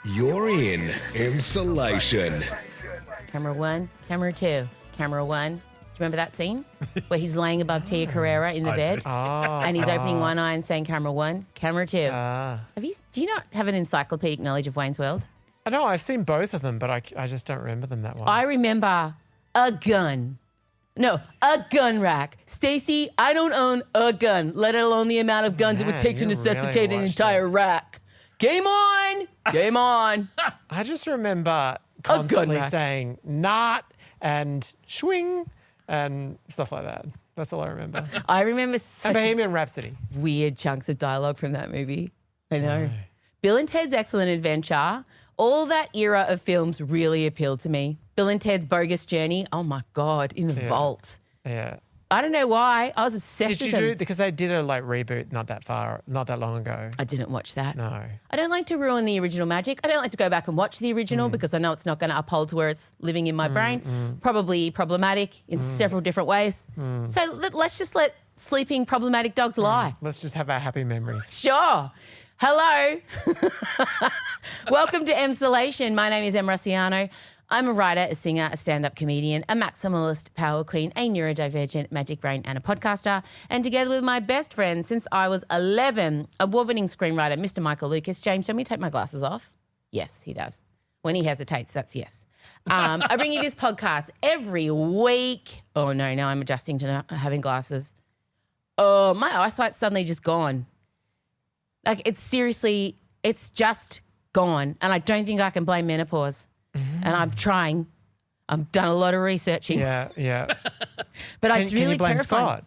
You're in Emsolation. Camera one, camera two, camera one. Do you remember that scene where he's laying above Tia Carrera in the bed and he's opening one eye and saying camera one, camera two? Do you not have an encyclopedic knowledge of Wayne's World? I know, I've seen both of them, but I just don't remember them that well. I remember a gun. No, a gun rack. Stacey, I don't own a gun, let alone the amount of guns it would take to necessitate an entire rack. Game on! Game on! I just remember constantly saying "not" and "swing" and stuff like that. That's all I remember. I remember such Bohemian Rhapsody. Weird chunks of dialogue from that movie. I know. No. Bill and Ted's Excellent Adventure, all that era of films really appealed to me. Bill and Ted's Bogus Journey, oh my God, in the vault. Yeah. I don't know why. I was obsessed with them. Did you do because they did a reboot not that long ago. I didn't watch that. No. I don't like to ruin the original magic. I don't like to go back and watch the original because I know it's not going to uphold to where it's living in my brain. Probably problematic in several different ways. So let's just let sleeping problematic dogs lie. Let's just have our happy memories. Sure. Hello. Welcome to Emsolation. My name is Em Rossiano. I'm a writer, a singer, a stand-up comedian, a maximalist power queen, a neurodivergent magic brain and a podcaster. And together with my best friend since I was 11, award-winning screenwriter, Mr. Michael Lucas. James, do you want me to take my glasses off? Yes, he does. When he hesitates, that's yes. I bring you this podcast every week. Oh, no, now I'm adjusting to not having glasses. Oh, my eyesight's suddenly just gone. Like, it's just gone. And I don't think I can blame menopause. And I'm trying. I've done a lot of researching. Yeah. But it's really can you blame terrifying. Scott?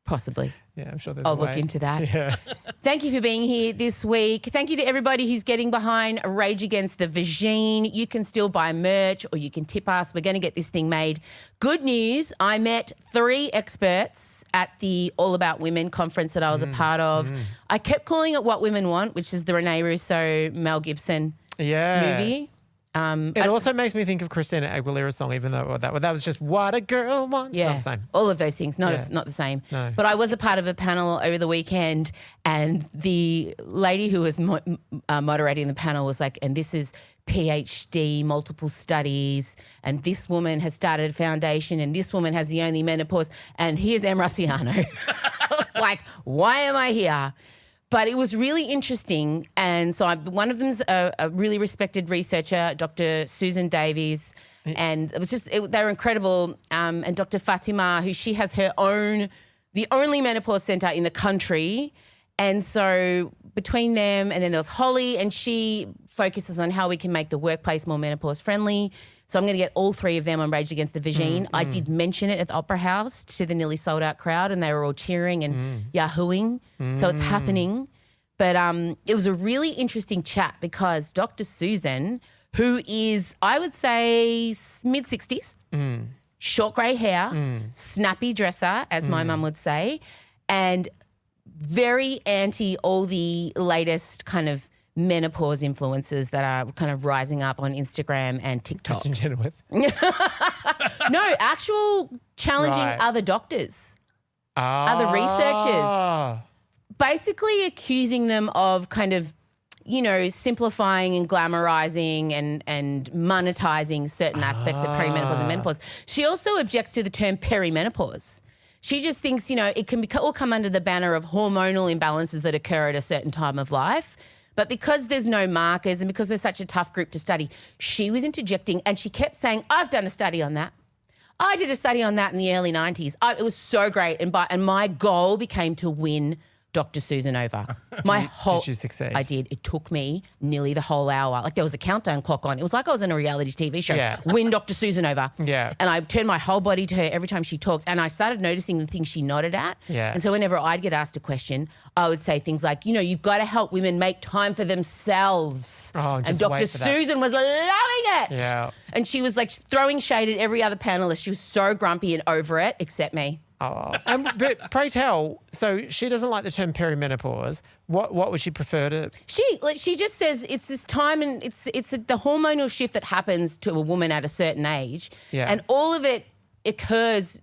Possibly. Yeah, I'm sure there's I'll a way. look into that. Yeah. Thank you for being here this week. Thank you to everybody who's getting behind Rage Against the Vagine. You can still buy merch or you can tip us. We're going to get this thing made. Good news, I met 3 experts at the All About Women conference that I was a part of. I kept calling it What Women Want, which is the Rene Russo, Mel Gibson movie. It also makes me think of Christina Aguilera's song, even though that was just what a girl wants. Yeah, not the same. all of those things, not the same. No. But I was a part of a panel over the weekend, and the lady who was moderating the panel was like, and this is PhD, multiple studies, and this woman has started a foundation, and this woman has the only menopause, and here's Em Rossiano. I was like, why am I here? But it was really interesting. And so one of them's a really respected researcher, Dr. Susan Davies. And it was they were incredible. And Dr. Fatima, who she has the only menopause centre in the country. And so between them, and then there was Holly, and she focuses on how we can make the workplace more menopause friendly. So I'm going to get all 3 of them on Rage Against the Vagine. I did mention it at the Opera House to the nearly sold out crowd, and they were all cheering and yahooing. So it's happening. But it was a really interesting chat because Dr. Susan, who is, I would say, mid-60s, short grey hair, snappy dresser, as my mum would say, and very anti all the latest kind of menopause influences that are kind of rising up on Instagram and TikTok. Kristen Chenoweth. No, actual challenging other doctors, other researchers, basically accusing them of kind of, simplifying and glamorizing and monetizing certain aspects of perimenopause and menopause. She also objects to the term perimenopause. She just thinks, it can all come under the banner of hormonal imbalances that occur at a certain time of life. But because there's no markers and because we're such a tough group to study, she was interjecting and she kept saying, I've done a study on that. I did a study on that in the early 90s. It was so great. And my goal became to win Dr. Susan over. Did you succeed? I did. It took me nearly the whole hour. Like there was a countdown clock on. It was like I was in a reality TV show. Yeah. Win Dr. Susan over. Yeah. And I turned my whole body to her every time she talked, and I started noticing the things she nodded at. Yeah. And so whenever I'd get asked a question, I would say things like, you've got to help women make time for themselves. Oh, and Dr. Susan was loving it. Yeah. And she was like throwing shade at every other panelist. She was so grumpy and over it, except me. Oh, but pray tell, so she doesn't like the term perimenopause. What would she prefer to? She just says it's this time, and it's the hormonal shift that happens to a woman at a certain age, and all of it occurs,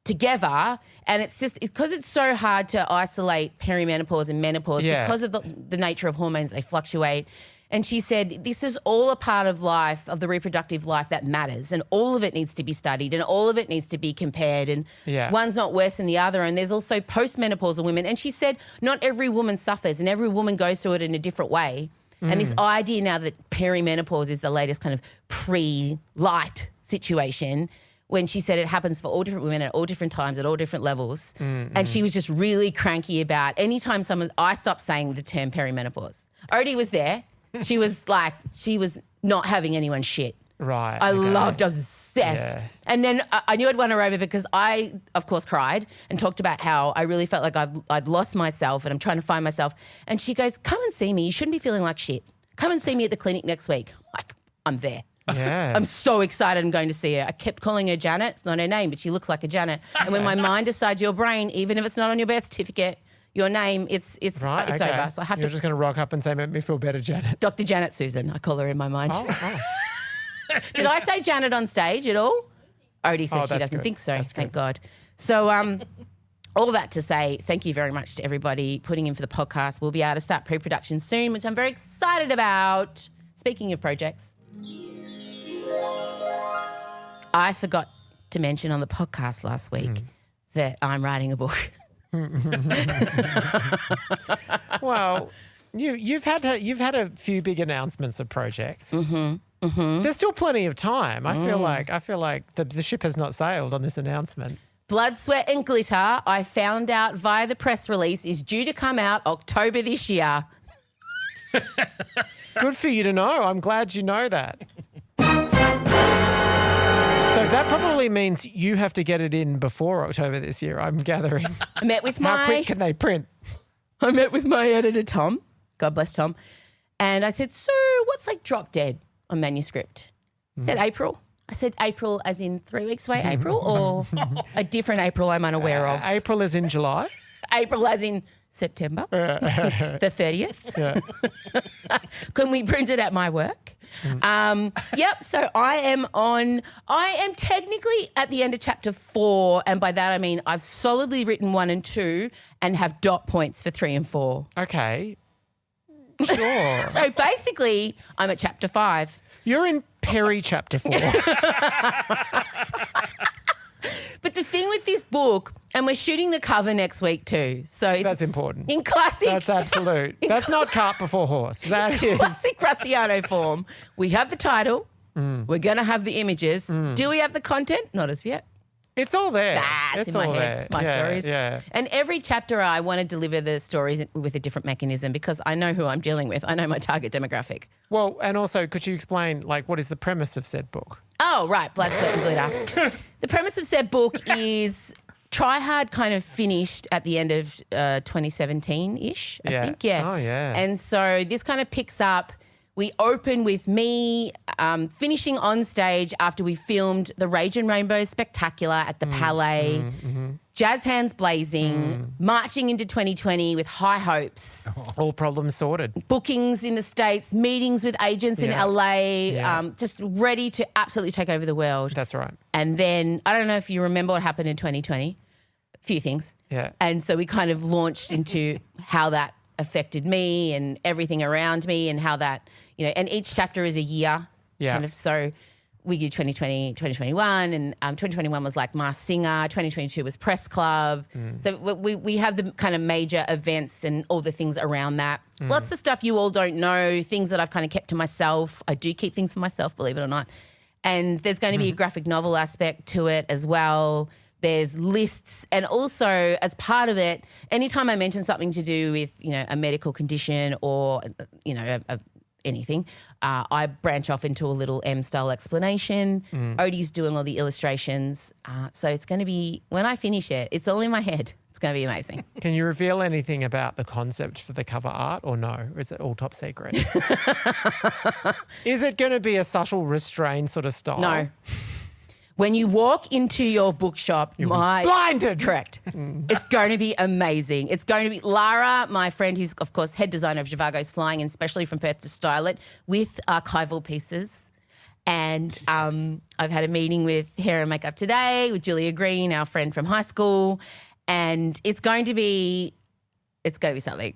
together, and it's just because it's so hard to isolate perimenopause and menopause because of the nature of hormones, they fluctuate. And she said, this is all a part of life, of the reproductive life that matters, and all of it needs to be studied and all of it needs to be compared, and one's not worse than the other. And there's also postmenopausal women. And she said not every woman suffers and every woman goes through it in a different way. And this idea now that perimenopause is the latest kind of pre-light situation, when she said it happens for all different women at all different times, at all different levels. And she was just really cranky about anytime I stopped saying the term perimenopause. Odie was there. She was not having anyone shit. Right. I was obsessed. Yeah. And then I knew I'd won her over because I, of course, cried and talked about how I really felt like I'd lost myself and I'm trying to find myself. And she goes, come and see me. You shouldn't be feeling like shit. Come and see me at the clinic next week. Like, I'm there. Yeah. I'm so excited I'm going to see her. I kept calling her Janet. It's not her name, but she looks like a Janet. And when my mind decides your brain, even if it's not on your birth certificate, your name, it's right, over. So You're just going to rock up and say, make me feel better, Janet. Dr. Janet Susan, I call her in my mind. Oh. Did I say Janet on stage at all? Odie says she doesn't think so. That's Thank God. So all that to say, thank you very much to everybody putting in for the podcast. We'll be able to start pre-production soon, which I'm very excited about. Speaking of projects, I forgot to mention on the podcast last week that I'm writing a book. Well, you've had a few big announcements of projects. There's still plenty of time. I feel like the ship has not sailed on this announcement. Blood, Sweat and Glitter, I found out via the press release, is due to come out October this year. Good for you to know. I'm glad you know that. So that probably means you have to get it in before October this year, I'm gathering. I met with How quick can they print? I met with my editor, Tom. God bless Tom. And I said, so what's like drop dead on manuscript? He said April. I said April as in 3 weeks away, April, or a different April I'm unaware of? April is in July. April as in September, the 30th. Yeah. Can we print it at my work? Yep. So I am technically at the end of chapter 4. And by that, I mean, I've solidly written 1 and 2 and have dot points for 3 and 4. Okay. Sure. So basically, I'm at chapter 5. You're in Perry chapter 4. But the thing with this book, and we're shooting the cover next week too. So it's that's important. In classic. That's absolute. That's not cart before horse. That is classic Graciano form. We have the title. We're going to have the images. Do we have the content? Not as yet. It's all there. It's in my head. There. It's my stories. Yeah. And every chapter I want to deliver the stories with a different mechanism because I know who I'm dealing with. I know my target demographic. Well, and also, could you explain, what is the premise of said book? Oh, right. Blood, Sweat and Glitter. The premise of said book is Try Hard kind of finished at the end of 2017-ish, I think. Yeah. Oh, yeah. And so this kind of picks up. We open with me finishing on stage after we filmed the Rage and Rainbow Spectacular at the Palais, jazz hands blazing, marching into 2020 with high hopes. All problems sorted. Bookings in the States, meetings with agents in LA, just ready to absolutely take over the world. That's right. And then, I don't know if you remember what happened in 2020, a few things. Yeah. And so we kind of launched into how that affected me and everything around me and how that, and each chapter is a year. Yeah. Kind of, so we do 2020, 2021, and 2021 was like Masked Singer, 2022 was Press Club. So we have the kind of major events and all the things around that. Lots of stuff you all don't know, things that I've kind of kept to myself. I do keep things for myself, believe it or not. And there's going to be a graphic novel aspect to it as well. There's lists, and also as part of it, anytime I mention something to do with, a medical condition or, anything, I branch off into a little M-style explanation. Odie's doing all the illustrations. So it's going to be, when I finish it, it's all in my head. It's going to be amazing. Can you reveal anything about the concept for the cover art or no? Or is it all top secret? Is it going to be a subtle restrained sort of style? No. When you walk into your bookshop, blinded. Correct. It's going to be amazing. It's going to be Lara, my friend, who's of course head designer of Zhivago's Flying, and especially from Perth to style it with archival pieces. And I've had a meeting with Hair and Makeup today with Julia Green, our friend from high school, and it's going to be something.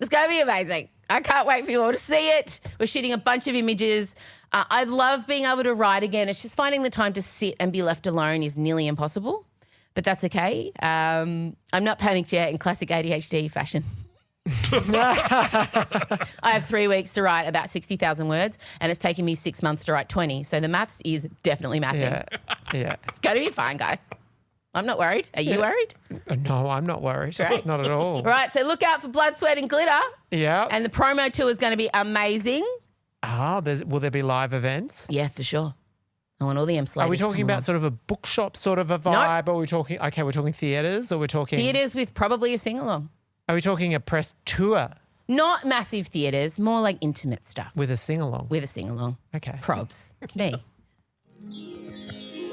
It's going to be amazing. I can't wait for you all to see it. We're shooting a bunch of images. I love being able to write again. It's just finding the time to sit and be left alone is nearly impossible, but that's okay. I'm not panicked yet in classic ADHD fashion. I have 3 weeks to write about 60,000 words, and it's taken me 6 months to write 20. So the maths is definitely mathing. Yeah. It's going to be fine, guys. I'm not worried. Are you worried? No, I'm not worried. Great. Not at all. All right, so look out for Blood, Sweat and Glitter. Yeah. And the promo tour is going to be amazing. Will there be live events? Yeah, for sure. I want all the Emsolators. Are we talking about sort of a bookshop sort of a vibe? Or are we talking, we're talking theatres, or we're talking... Theatres with probably a sing-along. Are we talking a press tour? Not massive theatres, more like intimate stuff. With a sing-along? With a sing-along. Okay. Probs. Me.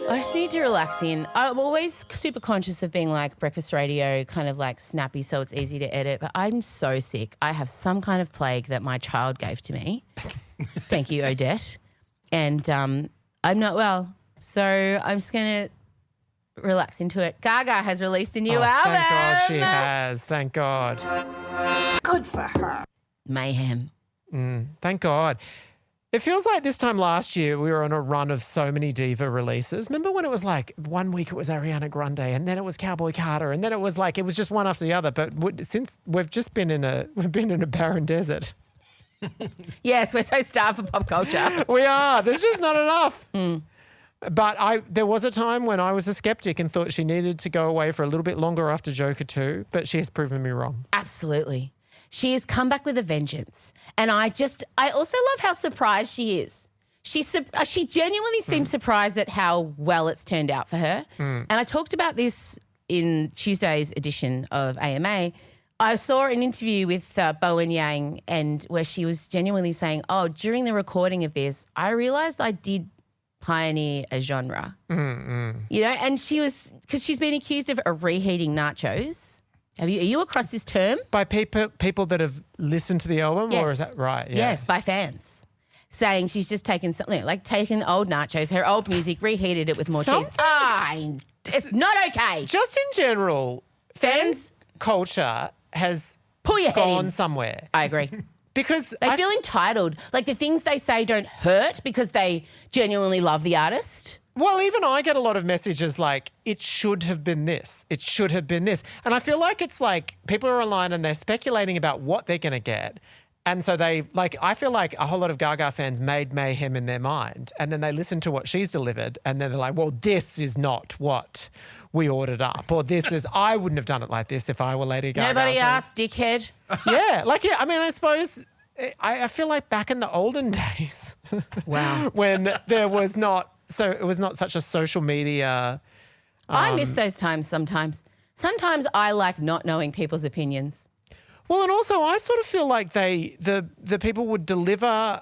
I just need to relax in. I'm always super conscious of being like breakfast radio, kind of like snappy so it's easy to edit, but I'm so sick. I have some kind of plague that my child gave to me. Thank you, Odette. And I'm not well, so I'm just going to relax into it. Gaga has released a new album. Thank God she has. Thank God. Good for her. Mayhem. Thank God. It feels like this time last year we were on a run of so many diva releases. Remember when it was like 1 week it was Ariana Grande and then it was Cowboy Carter and then it was just one after the other. But since we've been in a barren desert. Yes, we're so starved for pop culture. We are. There's just not enough. But there was a time when I was a skeptic and thought she needed to go away for a little bit longer after Joker 2, but she has proven me wrong. Absolutely. She has come back with a vengeance. And I also love how surprised she is. She genuinely seems surprised at how well it's turned out for her. And I talked about this in Tuesday's edition of AMA. I saw an interview with Bowen Yang and where she was genuinely saying, during the recording of this, I realised I did pioneer a genre. You know, and she was, because she's been accused of reheating nachos. Are you across this term? By people that have listened to the album? Yes. Or is that right? Yeah. Yes, by fans. Saying she's just taken something, like taken old nachos, her old music, reheated it with more cheese. It's not okay. Just in general, Fans, culture has pull your head gone in. somewhere. I agree. Because They feel entitled. Like the things they say don't hurt because they genuinely love the artist. Well, even I get a lot of messages like, it should have been this. It should have been this. And I feel like it's like people are online and they're speculating about what they're going to get. And so I feel like a whole lot of Gaga fans made Mayhem in their mind. And then they listen to what she's delivered. And then they're like, well, this is not what we ordered up. Or I wouldn't have done it like this if I were Lady Gaga. Nobody asked, dickhead. Yeah. I mean, I suppose I feel like back in the olden days. Wow. When there was not. So it was not such a social media. I miss those times sometimes. Sometimes I like not knowing people's opinions. Well, and also I sort of feel like the people would deliver,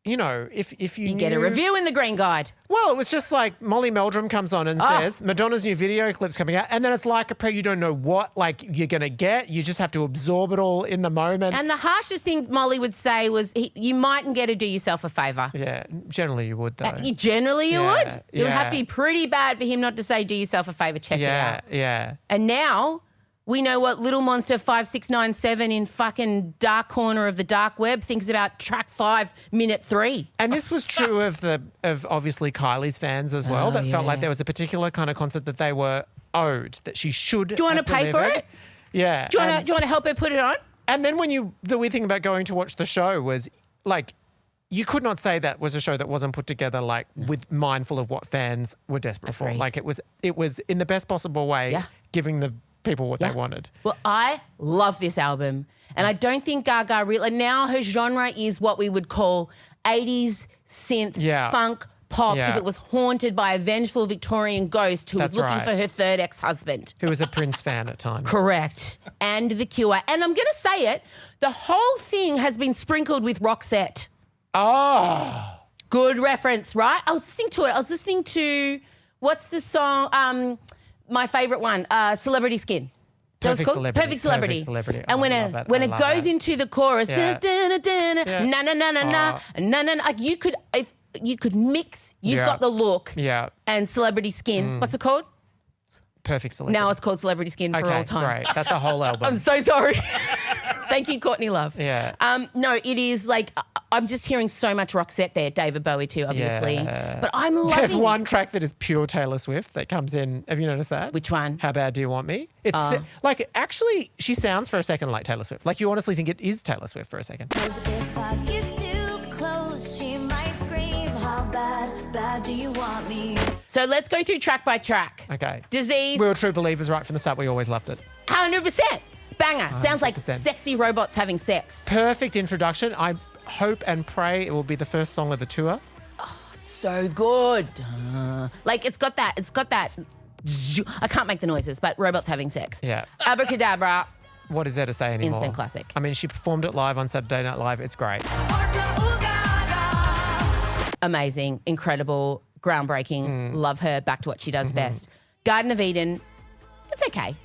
you know, if you get a review in the Green Guide. Well, it was just like Molly Meldrum comes on and says Madonna's new video clip's coming out, and then it's like you don't know what you're going to get. You just have to absorb it all in the moment. And the harshest thing Molly would say was, you mightn't get to do yourself a favour. Yeah, generally you would though. Generally you would. It would have to be pretty bad for him not to say, do yourself a favour, check it out. Yeah. And now we know what Little Monster 5697 in fucking dark corner of the dark web thinks about track 5, minute 3. And this was true of obviously Kylie's fans as well, that felt like there was a particular kind of concert that they were owed, that she should. Do you want to pay for it? Yeah. Do you want to help her put it on? And then the weird thing about going to watch the show was like, you could not say that was a show that wasn't put together with mindful of what fans were desperate for. Like it was in the best possible way, giving the people what they wanted. Well, I love this album, and I don't think Gaga really. Now her genre is what we would call 80s synth, funk, pop. If it was haunted by a vengeful Victorian ghost who was looking for her third ex-husband, who was a Prince fan at times. Correct. And The Cure. And I'm going to say it, the whole thing has been sprinkled with Roxette. Oh. Good reference, right? I was listening to it. I was listening to, what's the song? My favourite one, Celebrity Skin. Perfect Celebrity. Perfect Celebrity. Perfect Celebrity. And when it goes into the chorus, na na na na na na na na na, like you could, you could mix. You've Yeah. got the look. Yeah. And Celebrity Skin. What's it called? Perfect Celebrity. Now it's called Celebrity Skin for all time. Great. That's a whole album. I'm so sorry. Thank you, Courtney Love. Yeah. No, it is like I'm just hearing so much Roxette there. David Bowie too, obviously. Yeah. But I'm loving. There's one track that is pure Taylor Swift that comes in. Have you noticed that? Which one? How Bad Do You Want Me? It's like actually she sounds for a second like Taylor Swift. Like you honestly think it is Taylor Swift for a second. 'Cause if I get too close, she might scream, how bad do you want me? So let's go through track by track. Okay. Disease. We were true believers right from the start. We always loved it. 100%. Banger. Sounds like 100%. sexy robots having sex. Perfect introduction. I hope and pray it will be the first song of the tour. So good. Like it's got that. I can't make the noises, but robots having sex. Yeah. Abracadabra. What is there to say anymore? Instant classic. I mean, she performed it live on Saturday Night Live. It's great. Amazing. Incredible. Groundbreaking. Love her. Back to what she does best. Garden of Eden. It's okay.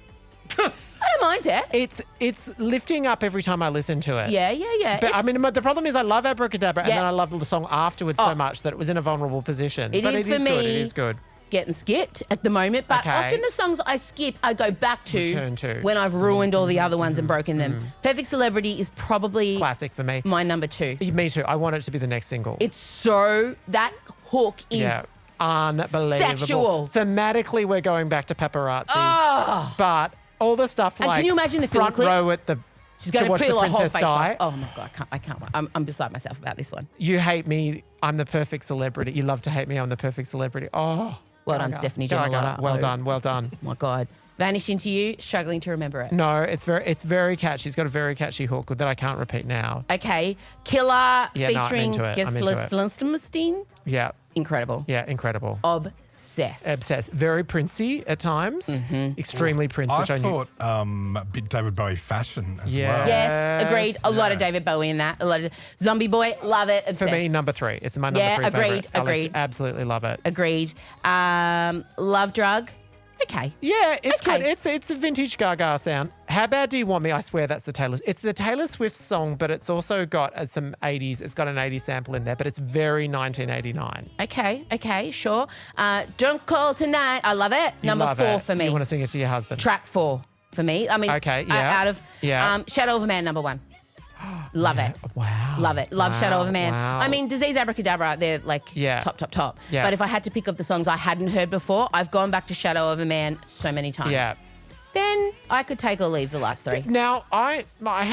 I don't mind it. It's lifting up every time I listen to it. Yeah. But I mean, the problem is I love Abracadabra and Yeah. then I love the song afterwards so much that it was in a vulnerable position. It But is it is for good. me. It is good. Getting skipped at the moment, but Okay. often the songs I skip, I go back Return to to. when I've ruined all the other ones and broken them. Perfect Celebrity is probably Classic for me. my number 2. Me too. I want it to be the next single. It's so, that hook is yeah. Unbelievable. sexual. Thematically, we're going back to paparazzi. Oh. But all the stuff And like can you imagine the film front clip? row at the She's going to to watch the peel her whole princess face die. off. Oh my God, I can't. I'm beside myself about this one. You hate me. I'm the perfect celebrity. You love to hate me. I'm the perfect celebrity. Oh. Well done, Gaga. Stephanie Gaga. Germanotta. Well Oh. done. Well done. Oh my God. Vanish Into You, struggling to remember it. No, it's very catchy. It's got a very catchy hook that I can't repeat now. Okay. Killer Yeah, no, I'm featuring into it. I'm into it. Gesfelstein. Yeah. Incredible. Yeah, incredible. Obsessed. Obsessed. Very Princey at times. Extremely Prince, I which I knew. thought a bit David Bowie fashion as Yeah. well. Yes, agreed. A lot of David Bowie in that. A lot of Zombie Boy, love it. For Obsessed. me, number 3. It's my number Yeah, 3 agreed, favorite. agreed. Absolutely love it. Agreed. Love Drug. Okay. Yeah, it's Okay. good. It's a vintage Gaga sound. How Bad Do You Want Me? I swear that's the Taylor. It's the Taylor Swift song, but it's also got some 80s. It's got an 80s sample in there, but it's very 1989. Okay, sure. Don't Call Tonight. I love it. You Number love 4 it. for me. You want to sing it to your husband? Track 4 for me. I mean, Okay, yeah. out of Yeah. Shadow of a Man, number 1. Love it. Wow. Love it. Love Wow, Shadow of a Man. wow. I mean, Disease Abracadabra, they're like Yeah. top. Yeah. But if I had to pick up the songs I hadn't heard before, I've gone back to Shadow of a Man so many times. Yeah. Then I could take or leave the last 3. Now, I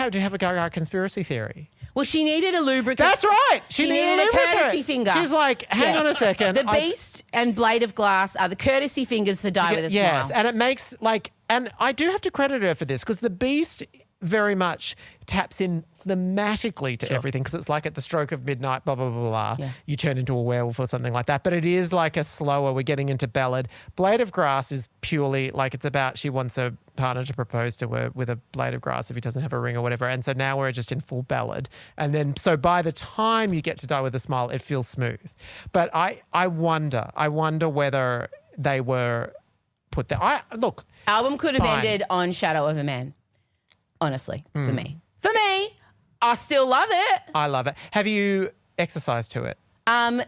do have a Gaga conspiracy theory. Well, she needed a lubricant. That's right. She needed a courtesy finger. She's like, hang Yeah. on a second. The Beast and Blade of Glass are the courtesy fingers for Die With a Yes, Smile. and it makes and I do have to credit her for this because the Beast very much taps in thematically to everything because it's like at the stroke of midnight, blah, blah, blah, blah. Yeah. You turn into a werewolf or something like that. But it is like a slower, we're getting into ballad. Blade of Grass is purely like it's about she wants a partner to propose to her with a blade of grass if he doesn't have a ring or whatever. And so now we're just in full ballad. And then, so by the time you get to Die With a Smile, it feels smooth. But I wonder whether they were put there. Look, Album could have Fine. ended on Shadow of a Man. Honestly, for me. For me, I still love it. I love it. Have you exercised to it?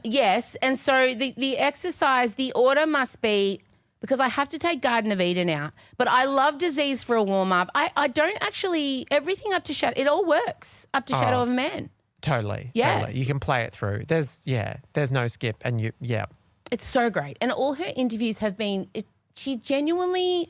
Yes. And so the exercise, the order must be, because I have to take Garden of Eden out, but I love Disease for a warm-up. I don't actually, everything up to Shadow, it all works up to Shadow of a Man. Totally. Yeah. Totally. You can play it through. There's no skip and yeah. It's so great. And all her interviews have been, she genuinely,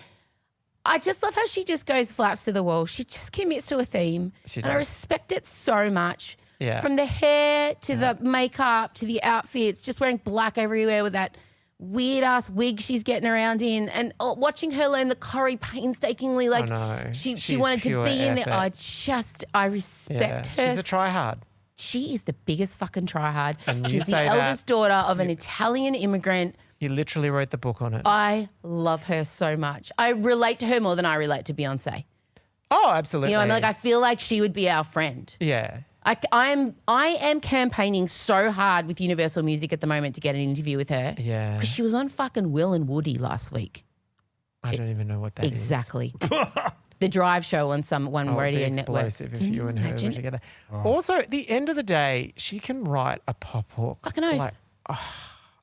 I just love how she just goes flaps to the wall. She just commits to a theme. She and I does. respect it so much. Yeah. From the hair to the makeup to the outfits, just wearing black everywhere with that weird ass wig she's getting around in, and watching her learn the choreo painstakingly, like know. she She's wanted to pure be in there. effort. I respect her. She's a tryhard. She is the biggest fucking tryhard. And you She's the say that- eldest daughter of an Italian immigrant. You literally wrote the book on it. I love her so much. I relate to her more than I relate to Beyonce. Oh, absolutely. You know, I feel like she would be our friend. Yeah. I am campaigning so hard with Universal Music at the moment to get an interview with her. Yeah. Because she was on fucking Will and Woody last week. I don't even know what that is. Exactly. The Drive show on one Oh, radio it'd be network. explosive if you and her were imagine? together. Also, at the end of the day, she can write a pop hook. Fucking oath.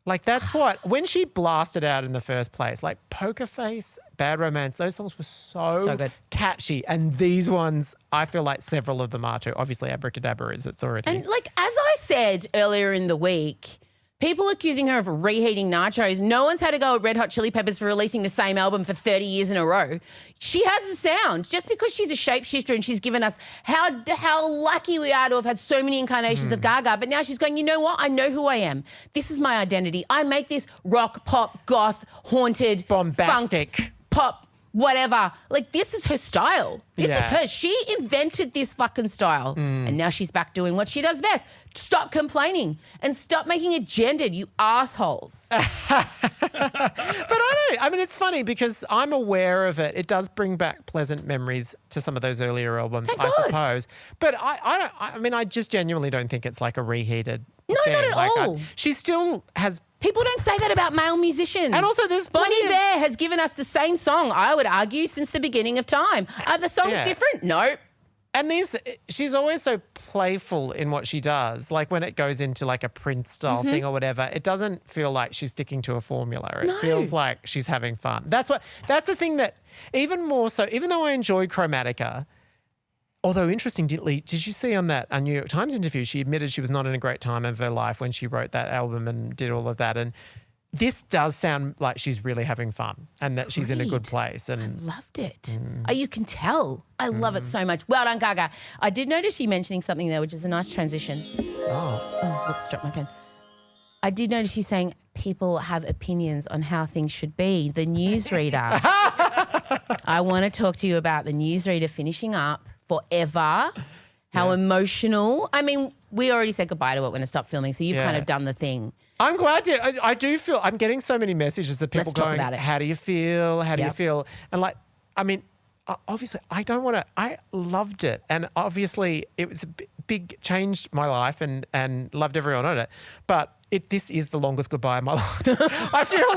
Like that's what, when she blasted out in the first place, like Poker Face, Bad Romance, those songs were so good. catchy. And these ones, I feel like several of them are too. Obviously, Abracadabra is, it's already. And like, as I said earlier in the week, people accusing her of reheating nachos. No one's had to go at Red Hot Chili Peppers for releasing the same album for 30 years in a row. She has a sound. Just because she's a shapeshifter and she's given us how lucky we are to have had so many incarnations of Gaga. But now she's going, you know what? I know who I am. This is my identity. I make this rock, pop, goth, haunted, Bombastic. funk, pop, whatever. Like, this is her style. This is her. She invented this fucking style. And now she's back doing what she does best. Stop complaining and stop making it gendered, you assholes. But I mean, it's funny because I'm aware of it. It does bring back pleasant memories to some of those earlier albums, Thank I God. suppose. But I mean, I just genuinely don't think it's like a reheated No, thing. not at Like, all. She still has. People don't say that about male musicians. And also there's Bon plenty of- Iver has given us the same song, I would argue, since the beginning of time. Are the songs Yeah. different? No. And she's always so playful in what she does. Like when it goes into like a Prince style thing or whatever, it doesn't feel like she's sticking to a formula. It feels like she's having fun. That's the thing that even more so, even though I enjoyed Chromatica, although interestingly, did you see on that New York Times interview, she admitted she was not in a great time of her life when she wrote that album and did all of that. And this does sound like she's really having fun and that she's in a good Agreed. place. And Loved it. Oh, you can tell. I love it so much. Well done, Gaga. I did notice you mentioning something there, which is a nice transition. Oh, whoops, dropped my pen. I did notice you saying people have opinions on how things should be. The Newsreader. I want to talk to you about the Newsreader finishing up forever. How emotional. I mean, we already said goodbye to it. We're going to stop filming, so you've kind Yeah. of done the thing. I'm glad to. I do feel I'm getting so many messages of people Let's talk going, about it. "How do you feel? How do you Yep. feel?" And like, I mean, obviously, I don't want to. I loved it, and obviously, it was a big changed my life, and loved everyone on it. But this is the longest goodbye of my life. I feel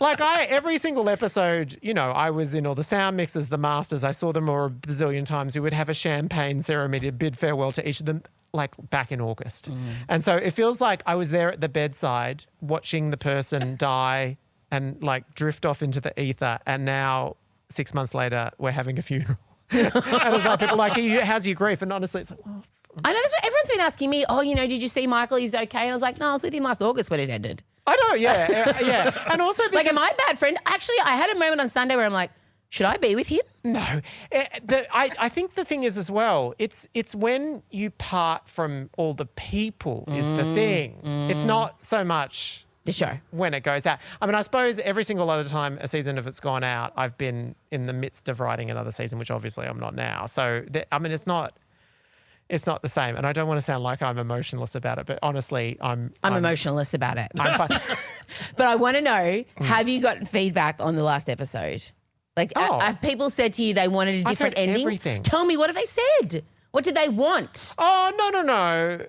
like every single episode, you know, I was in all the sound mixes, the masters. I saw them more a bazillion times. We would have a champagne ceremony to bid farewell to each of them, like back in August. And so it feels like I was there at the bedside watching the person die and like drift off into the ether. And now 6 months later, we're having a funeral. And it's like people are like, how's your grief? And honestly, it's like, oh. I know that's what everyone's been asking me. Oh, you know, did you see Michael? He's okay. And I was like, no, I was with him last August when it ended. I know, yeah. And also because... Like, am I a bad friend? Actually, I had a moment on Sunday where I'm like, should I be with him? No. I think the thing is as well, it's when you part from all the people is the thing. It's not so much The show. when it goes out. I mean, I suppose every single other time a season of it's gone out, I've been in the midst of writing another season, which obviously I'm not now. So, I mean, it's not the same. And I don't want to sound like I'm emotionless about it, but honestly, I'm emotionless about it. I'm fine. But I want to know, have you gotten feedback on the last episode? Like, have people said to you they wanted a different heard ending? everything. Tell me, what have they said? What did they want? Oh, no.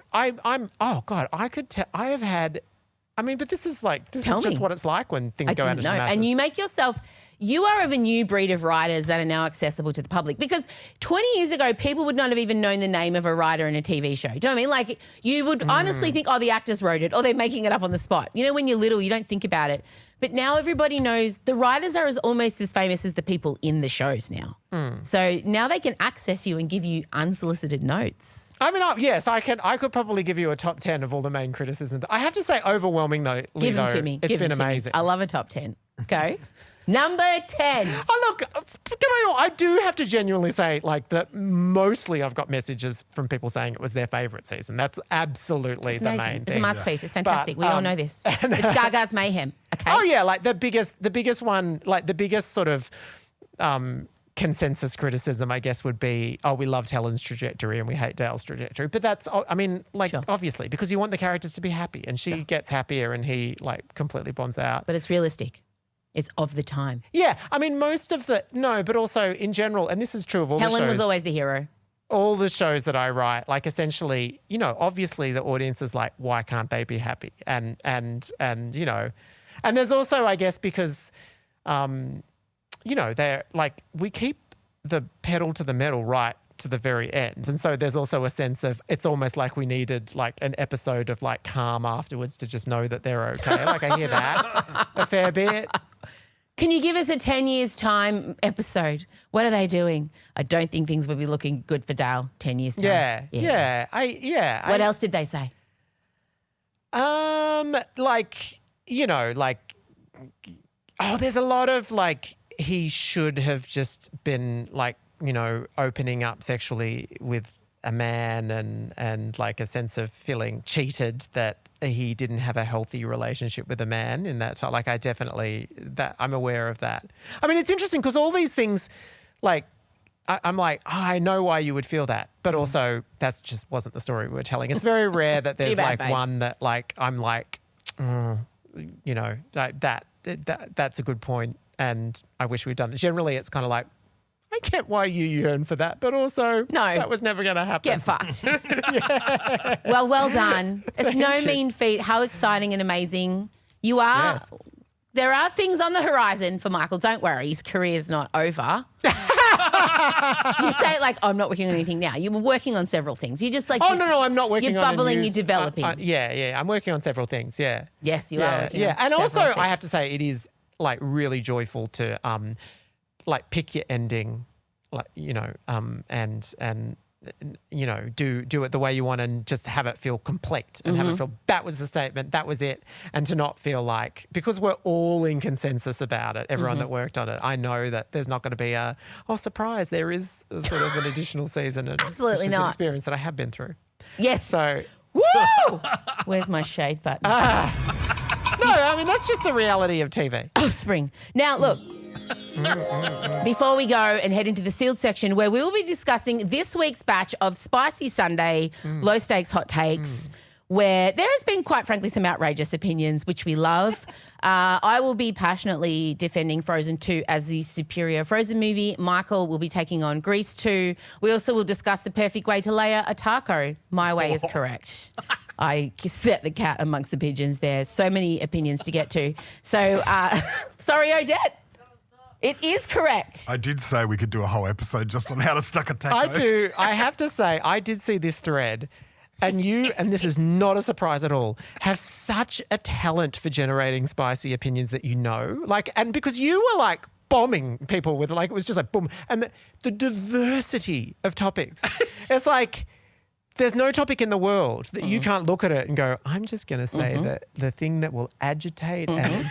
Oh God, I could tell, I have had, I mean, but this is Tell just me. what it's like when things I go out didn't into know. the masses. And you make yourself... You are of a new breed of writers that are now accessible to the public, because 20 years ago, people would not have even known the name of a writer in a TV show. Do you know what I mean? Like, you would honestly think, oh, the actors wrote it, or they're making it up on the spot. You know, when you're little, you don't think about it. But now everybody knows the writers are almost as famous as the people in the shows now. So now they can access you and give you unsolicited notes. I mean, yes, I could probably give you a top 10 of all the main criticisms. I have to say, overwhelming though. Give them to me. It's Give been them to me. amazing. I love a top 10. Go. Number 10. Oh, look, I do have to genuinely say, like, that mostly I've got messages from people saying it was their favourite season. That's absolutely It's the amazing. main It's a thing. masterpiece. It's fantastic. But, we all know this. It's Gaga's Mayhem. Okay. Oh, yeah, like the biggest one, like the biggest sort of consensus criticism, I guess, would be, oh, we loved Helen's trajectory and we hate Dale's trajectory. But that's, I mean, like, Sure. obviously, because you want the characters to be happy and she gets happier and he, like, completely bombs out. But it's realistic. It's of the time. Yeah, I mean, but also in general, and this is true of all the shows. Helen was always the hero. All the shows that I write, like essentially, you know, obviously the audience is like, why can't they be happy? And you know, and there's also, I guess, because, you know, they're like, we keep the pedal to the metal right to the very end. And so there's also a sense of it's almost like we needed like an episode of like calm afterwards to just know that they're okay. Like I hear that a fair bit. Can you give us a 10 years time episode? What are they doing? I don't think things will be looking good for Dale 10 years time. Yeah. What else did they say? Like, you know, like, oh, there's a lot of like, he should have just been like, you know, opening up sexually with a man and like a sense of feeling cheated that he didn't have a healthy relationship with a man in that time. Like I'm aware of that. I mean, it's interesting because all these things, like, I'm like, oh, I know why you would feel that, but also that's just wasn't the story we were telling. It's very rare that there's like one that like, I'm like, you know, like that's a good point. And I wish we'd done it. Generally, it's kind of like, I get why you yearn for that, but also that was never going to happen. Get fucked. Well done. It's no mean feat. How exciting and amazing you are. Yes. There are things on the horizon for Michael. Don't worry. His career's not over. You say it like, I'm not working on anything now. You were working on several things. You just like... Oh, no, I'm not working on You're bubbling, you're developing. Yeah. I'm working on several things, yeah. Yes, you are working on and several also, things. I have to say, it is like really joyful to like pick your ending, like, you know, and you know, do it the way you want and just have it feel complete and have it feel that was the statement, that was it, and to not feel like, because we're all in consensus about it, everyone that worked on it, I know that there's not going to be surprise, there is a sort of an additional season. And Absolutely this is an not. experience that I have been through. Yes. So... Woo! Where's my shade button? No, I mean, that's just the reality of TV. Oh, spring. Now, look, before we go and head into the sealed section where we will be discussing this week's batch of Spicy Sunday low-stakes hot takes where there has been, quite frankly, some outrageous opinions, which we love. I will be passionately defending Frozen 2 as the superior Frozen movie. Michael will be taking on Grease 2. We also will discuss the perfect way to layer a taco. My way is correct. I set the cat amongst the pigeons there. So many opinions to get to. So, sorry, Odette. It is correct. I did say we could do a whole episode just on how to stuck a taco. I do. I have to say, I did see this thread. And you, and this is not a surprise at all, have such a talent for generating spicy opinions that you know. Like, and because you were like bombing people with like, it was just like boom. And the diversity of topics. It's like, there's no topic in the world that you can't look at it and go, I'm just going to say that the thing that will agitate. And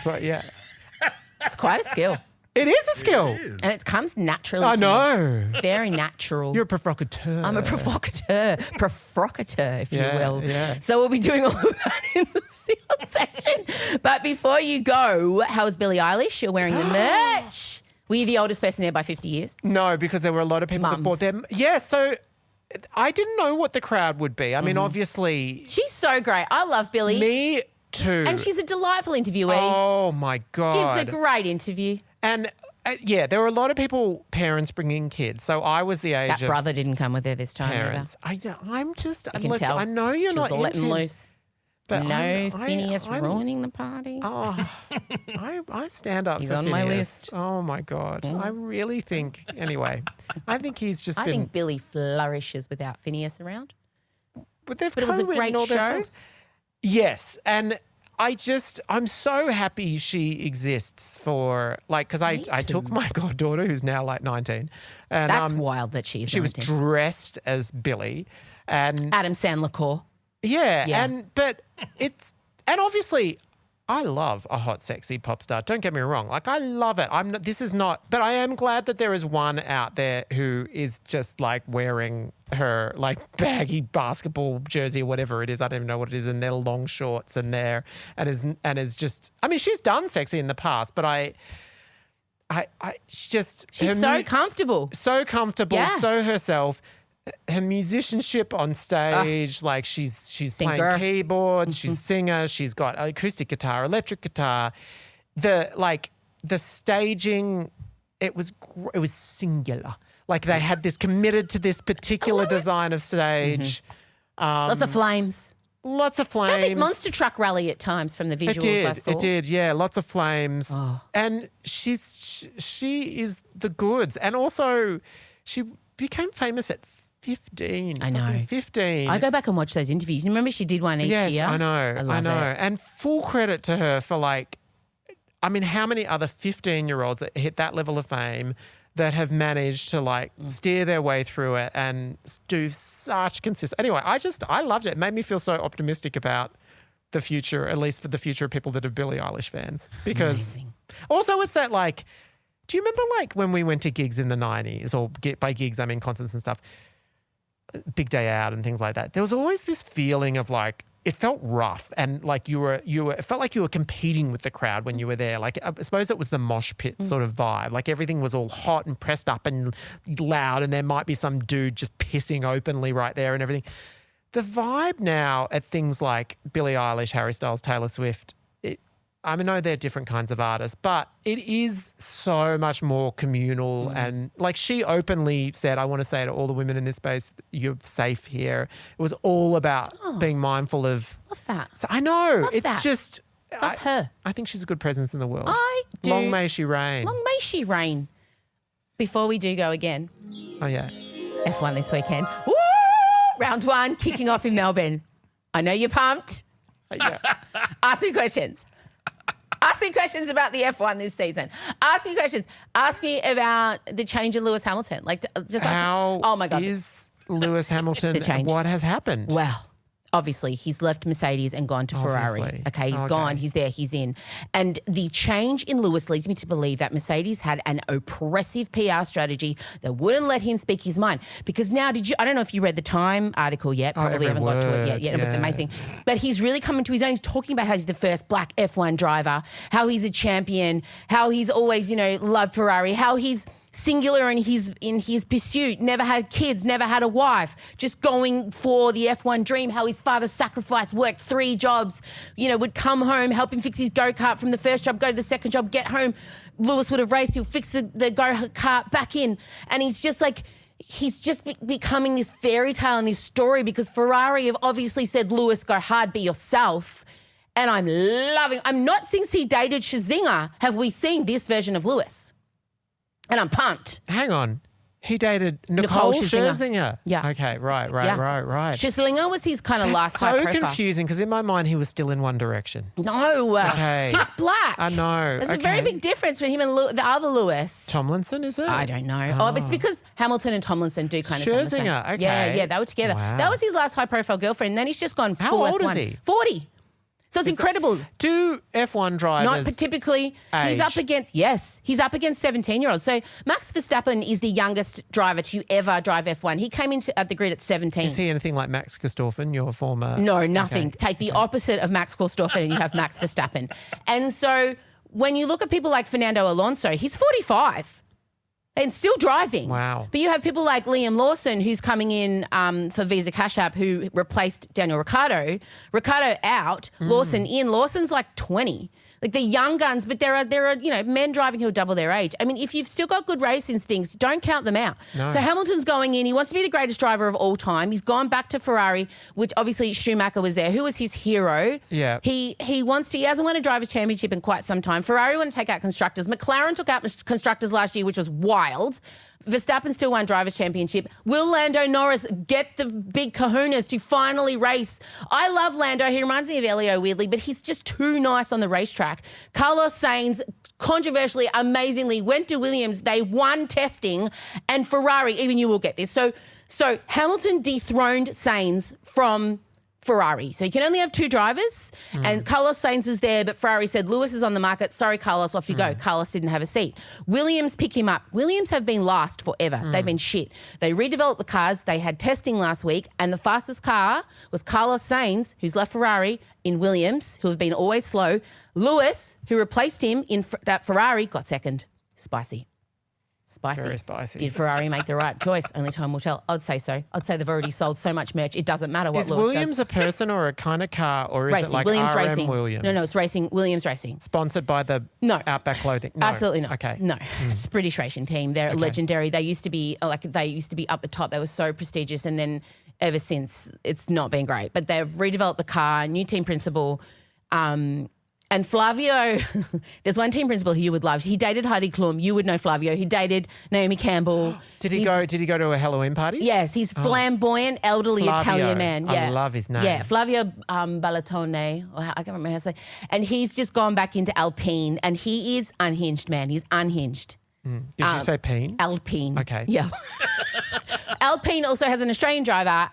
It's quite a skill. It is a skill. And it comes naturally I to know. me. It's very natural. You're a provocateur. I'm a provocateur, if you will. Yeah. So we'll be doing all of that in the sealed section. But before you go, how was Billie Eilish? You're wearing the merch. Were you the oldest person there by 50 years? No, because there were a lot of people that bought them. Yeah, so I didn't know what the crowd would be. I mean, obviously... She's so great. I love Billie. Me too. And she's a delightful interviewee. Oh, my God. Gives a great interview. And there were a lot of people, parents bringing kids. So I was the age That of brother didn't come with her this time parents. I'm just, You can look, tell. I know you're She not was letting into loose. but No Phineas ruining the party. Oh, I stand up He's for on Phineas. my list. Oh my God. I really think, anyway, I think he's just I been, think Billie flourishes without Phineas around. but they've But it was a co-written great all their show. songs. Yes. And I'm so happy she exists for, like, because I took my goddaughter, who's now like 19. And That's wild that she's she was 19. dressed as Billie. And Adam Sandler core. yeah. Yeah. But obviously, I love a hot, sexy pop star. Don't get me wrong. Like, I love it. But I am glad that there is one out there who is just like wearing her like baggy basketball jersey or whatever it is. I don't even know what it is. And their long shorts and is just, I mean, she's done sexy in the past, but she's so comfortable. So comfortable, Yeah. so herself. Her musicianship on stage, like she's Singer. playing keyboards, she's a singer, she's got acoustic guitar, electric guitar. The staging, it was singular. Like they had this committed to this particular design of stage. Lots of flames. Lots of Felt like flames. monster truck rally at times from the visuals I saw. It did, yeah. Lots of flames. Oh. And she is the goods. And also she became famous at 15. I know. Fucking 15. I go back and watch those interviews. You remember she did one each yes, year? I know. I know. It. And full credit to her for how many other 15-year-olds that hit that level of fame that have managed to steer their way through it and do such consistent. Anyway, I loved it. It made me feel so optimistic about the future, at least for the future of people that are Billie Eilish fans. Because also it's that do you remember when we went to gigs in the 90s, or by gigs I mean concerts and stuff, Big Day Out and things like that? There was always this feeling of it felt rough and it felt like you were competing with the crowd when you were there. I suppose it was the mosh pit sort of vibe. Everything was all hot and pressed up and loud, and there might be some dude just pissing openly right there and everything. The vibe now at things like Billie Eilish, Harry Styles, Taylor Swift, I know they're different kinds of artists, but it is so much more communal. And she openly said, I want to say to all the women in this space, you're safe here. It was all about being mindful of. Love that. So I know. Love it's that. just. Love her. I think she's a good presence in the world. I do. Long may she reign. Long may she reign. Before we do go again, Oh, yeah. F1 this weekend. Woo! Round 1 kicking off in Melbourne. I know you're pumped. Yeah. Ask me questions. Ask me questions about the F1 this season. Ask me questions. Ask me about the change in Lewis Hamilton. Just How oh my God. is Lewis Hamilton? The change. What has happened? Well, obviously, he's left Mercedes and gone to Ferrari. Obviously. Okay, he's gone. He's there. He's in. And the change in Lewis leads me to believe that Mercedes had an oppressive PR strategy that wouldn't let him speak his mind. Because now, I don't know if you read the Time article yet. Probably every haven't got to it yet. word, It was amazing. But he's really coming to his own. He's talking about how he's the first black F1 driver, how he's a champion, how he's always, loved Ferrari, how he's singular in his pursuit, never had kids, never had a wife, just going for the F1 dream, how his father sacrificed, worked 3 jobs, would come home, help him fix his go-kart from the first job, go to the second job, get home. Lewis would have raced, he'll fix the go-kart back in. And he's just he's just becoming this fairy tale and this story because Ferrari have obviously said, Lewis, go hard, be yourself. And I'm not since he dated Scherzinger have we seen this version of Lewis. And I'm pumped. Hang on. He dated Nicole Scherzinger. Yeah. Okay, right. Scherzinger was his kind of last high so profile. confusing because in my mind he was still in One Direction. No. Okay. He's black. I know. There's a very big difference between him and the other Lewis. Tomlinson, is it? I don't know. Oh, it's because Hamilton and Tomlinson do kind of sound the same. Scherzinger, okay. Yeah, they were together. Wow. That was his last high profile girlfriend. And then he's just gone How full old F1. is he? 40. So it's incredible. Do F1 drivers Not typically. age? He's up against 17-year-olds. So Max Verstappen is the youngest driver to ever drive F1. He came into at the grid at 17. Is he anything like Max Verstappen, your former? No, nothing. Okay. Take the opposite of Max Verstappen and you have Max Verstappen. And so when you look at people like Fernando Alonso, he's 45. And still driving. Wow. But you have people like Liam Lawson, who's coming in for Visa Cash App, who replaced Daniel Ricciardo. Ricciardo out, Lawson in. Lawson's like 20. Like the young guns, but there are men driving who are double their age. I mean, if you've still got good race instincts, don't count them out. No. So Hamilton's going in. He wants to be the greatest driver of all time. He's gone back to Ferrari, which obviously Schumacher was there. Who was his hero? Yeah. He hasn't won a drivers' championship in quite some time. Ferrari want to take out constructors. McLaren took out constructors last year, which was wild. Verstappen still won drivers' championship. Will Lando Norris get the big kahunas to finally race? I love Lando. He reminds me of Elio weirdly, but he's just too nice on the racetrack. Carlos Sainz, controversially, amazingly, went to Williams. They won testing, and Ferrari, even you will get this. So Hamilton dethroned Sainz from Ferrari. So you can only have 2 drivers, and Carlos Sainz was there, but Ferrari said, Lewis is on the market. Sorry, Carlos, off you go. Carlos didn't have a seat. Williams pick him up. Williams have been last forever. They've been shit. They redeveloped the cars. They had testing last week, and the fastest car was Carlos Sainz, who's left Ferrari, in Williams, who have been always slow. Lewis, who replaced him in that Ferrari, got second. Spicy. Very spicy. Did Ferrari make the right choice? Only time will tell. I'd say so. I'd say they've already sold so much merch. It doesn't matter what Is Lewis Williams does. a person or a kind of car, or is Racing. it like Williams RM Racing. Williams? No, it's racing. Williams Racing. Sponsored by the No. Outback Clothing? No. Absolutely not. Okay. No. It's a British racing team. They're legendary. They used to be up the top. They were so prestigious, and then ever since it's not been great. But they've redeveloped the car, new team principal. And Flavio, there's one team principal who you would love. He dated Heidi Klum. You would know Flavio. He dated Naomi Campbell. Did he go to a Halloween party? Yes, he's flamboyant, elderly Flavio. Italian man. Yeah. I love his name. Yeah, Flavio Ballatone. Or I can't remember how to say. And he's just gone back into Alpine, and he is unhinged, man. He's unhinged. Did you say Peen? Alpine. Okay. Yeah. Alpine also has an Australian driver,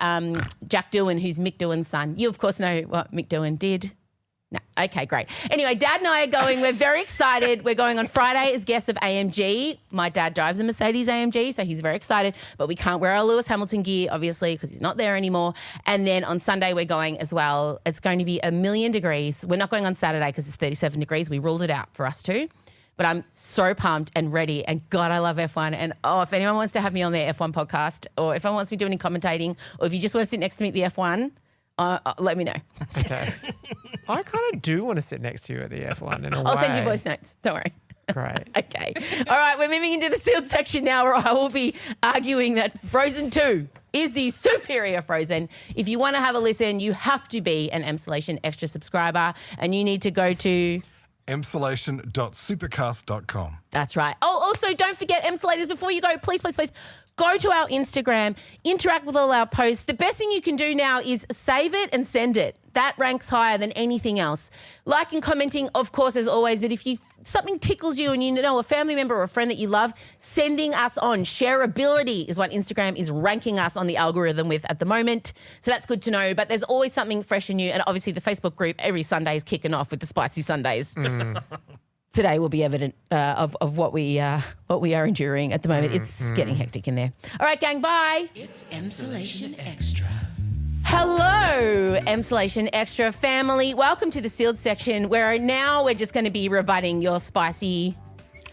Jack Doohan, who's Mick Doohan's son. You, of course, know what Mick Doohan did. No. Okay, great. Anyway, Dad and I are going. We're very excited. We're going on Friday as guests of AMG. My dad drives a Mercedes AMG, so he's very excited. But we can't wear our Lewis Hamilton gear, obviously, because he's not there anymore. And then on Sunday, we're going as well. It's going to be 1,000,000 degrees. We're not going on Saturday because it's 37 degrees. We ruled it out for us too. But I'm so pumped and ready. And God, I love F1. And if anyone wants to have me on their F1 podcast, or if anyone wants me doing any commentating, or if you just want to sit next to me at the F1, let me know. Okay. I kind of do want to sit next to you at the F1 in a way. I'll send you voice notes. Don't worry. Great. Okay. All right, we're moving into the sealed section now, where I will be arguing that Frozen 2 is the superior Frozen. If you want to have a listen, you have to be an Emsolation Extra subscriber, and you need to go to Emsolation.supercast.com. That's right. Oh, also, don't forget, Emsolators, before you go, please, go to our Instagram, interact with all our posts. The best thing you can do now is save it and send it. That ranks higher than anything else. Liking, commenting, of course, as always, but if something tickles you and you know a family member or a friend that you love, sending us on. Shareability is what Instagram is ranking us on the algorithm with at the moment. So that's good to know. But there's always something fresh and new. And obviously the Facebook group every Sunday is kicking off with the Spicy Sundays. Today will be evident of what we are enduring at the moment. It's getting hectic in there. All right, gang, bye. It's Emsolation Extra. Hello, Emsolation Extra family. Welcome to the sealed section, where now we're just going to be rebutting your spicy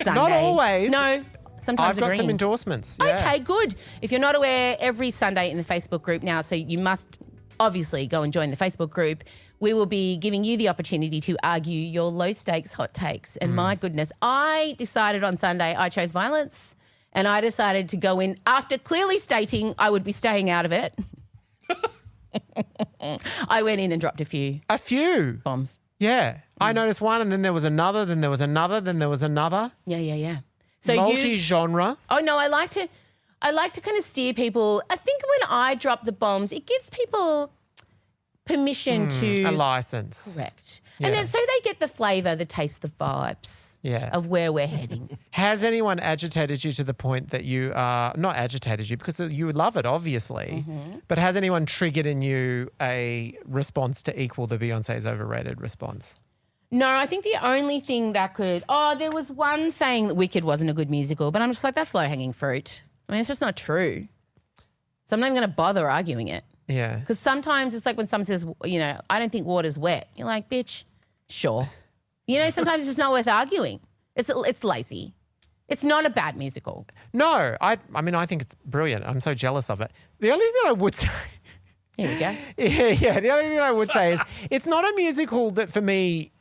Sunday. Not always. No, sometimes I've got agreeing. some endorsements. Yeah. Okay, good. If you're not aware, every Sunday in the Facebook group now, so you must obviously go and join the Facebook group. We will be giving you the opportunity to argue your low stakes hot takes. And my goodness, I decided on Sunday I chose violence, and I decided to go in after clearly stating I would be staying out of it. I went in and dropped a few bombs. Yeah. I noticed one, and then there was another, then there was another, then there was another. Yeah. So multi-genre. Oh no, I like to kind of steer people. I think when I drop the bombs, it gives people permission to a license. Correct. Yeah. And then so they get the flavour, the taste, the vibes of where we're heading. Has anyone agitated you to the point that you are not agitated you because you love it, obviously, but has anyone triggered in you a response to equal the Beyonce's overrated response? No, I think the only thing that could, there was one saying that Wicked wasn't a good musical, but I'm just like, that's low-hanging fruit. I mean, it's just not true. So I'm not even going to bother arguing it. Yeah. Because sometimes it's like when someone says, I don't think water's wet. You're like, bitch, sure. Sometimes it's just not worth arguing. It's lazy. It's not a bad musical. No, I mean, I think it's brilliant. I'm so jealous of it. The only thing I would say... Here we go. Yeah. The only thing I would say is it's not a musical that for me